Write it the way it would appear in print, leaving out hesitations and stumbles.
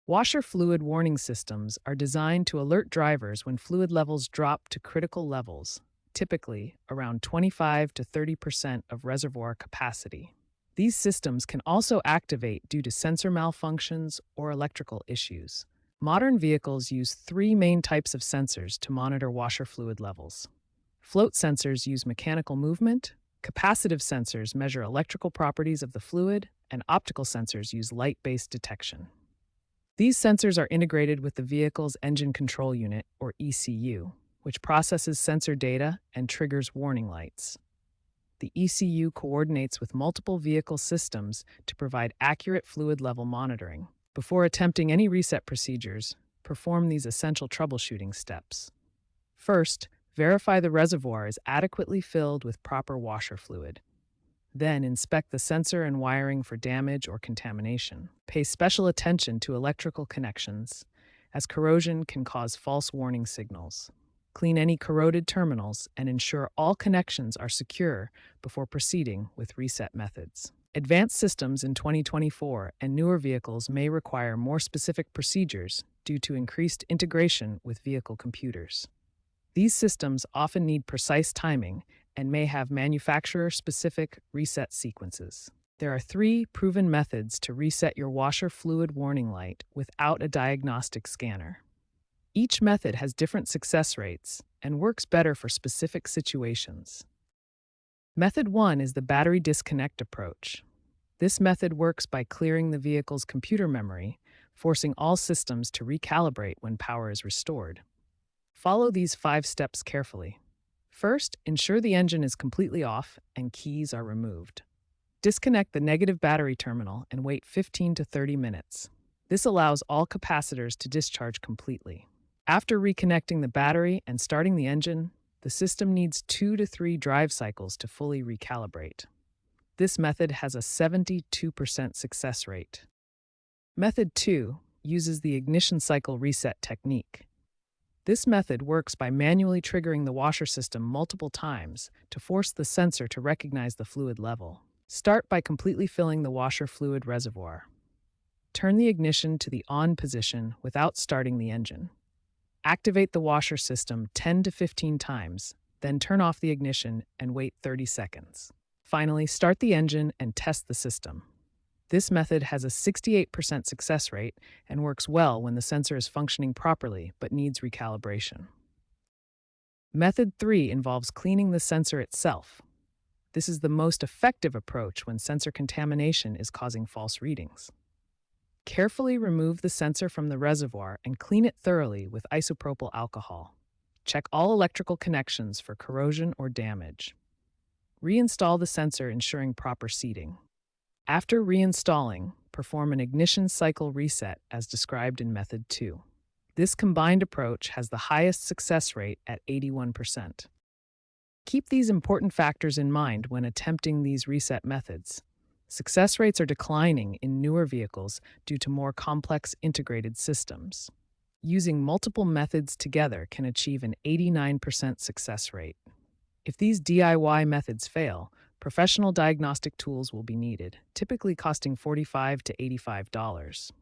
Washer fluid warning systems are designed to alert drivers when fluid levels drop to critical levels, typically around 25 to 30% of reservoir capacity. These systems can also activate due to sensor malfunctions or electrical issues. Modern vehicles use three main types of sensors to monitor washer fluid levels. Float sensors use mechanical movement, capacitive sensors measure electrical properties of the fluid, and optical sensors use light-based detection. These sensors are integrated with the vehicle's engine control unit, or ECU, which processes sensor data and triggers warning lights. The ECU coordinates with multiple vehicle systems to provide accurate fluid level monitoring. Before attempting any reset procedures, perform these essential troubleshooting steps. First, verify the reservoir is adequately filled with proper washer fluid. Then inspect the sensor and wiring for damage or contamination. Pay special attention to electrical connections, as corrosion can cause false warning signals. Clean any corroded terminals and ensure all connections are secure before proceeding with reset methods. Advanced systems in 2024 and newer vehicles may require more specific procedures due to increased integration with vehicle computers. These systems often need precise timing and may have manufacturer-specific reset sequences. There are three proven methods to reset your washer fluid warning light without a diagnostic scanner. Each method has different success rates and works better for specific situations. Method 1 is the battery disconnect approach. This method works by clearing the vehicle's computer memory, forcing all systems to recalibrate when power is restored. Follow these 5 steps carefully. First, ensure the engine is completely off and keys are removed. Disconnect the negative battery terminal and wait 15 to 30 minutes. This allows all capacitors to discharge completely. After reconnecting the battery and starting the engine, the system needs 2 to 3 drive cycles to fully recalibrate. This method has a 72% success rate. Method 2 uses the ignition cycle reset technique. This method works by manually triggering the washer system multiple times to force the sensor to recognize the fluid level. Start by completely filling the washer fluid reservoir. Turn the ignition to the on position without starting the engine. Activate the washer system 10 to 15 times, then turn off the ignition and wait 30 seconds. Finally, start the engine and test the system. This method has a 68% success rate and works well when the sensor is functioning properly but needs recalibration. Method 3 involves cleaning the sensor itself. This is the most effective approach when sensor contamination is causing false readings. Carefully remove the sensor from the reservoir and clean it thoroughly with isopropyl alcohol. Check all electrical connections for corrosion or damage. Reinstall the sensor, ensuring proper seating. After reinstalling, perform an ignition cycle reset as described in Method 2. This combined approach has the highest success rate at 81%. Keep these important factors in mind when attempting these reset methods. Success rates are declining in newer vehicles due to more complex integrated systems. Using multiple methods together can achieve an 89% success rate. If these DIY methods fail, professional diagnostic tools will be needed, typically costing $45 to $85.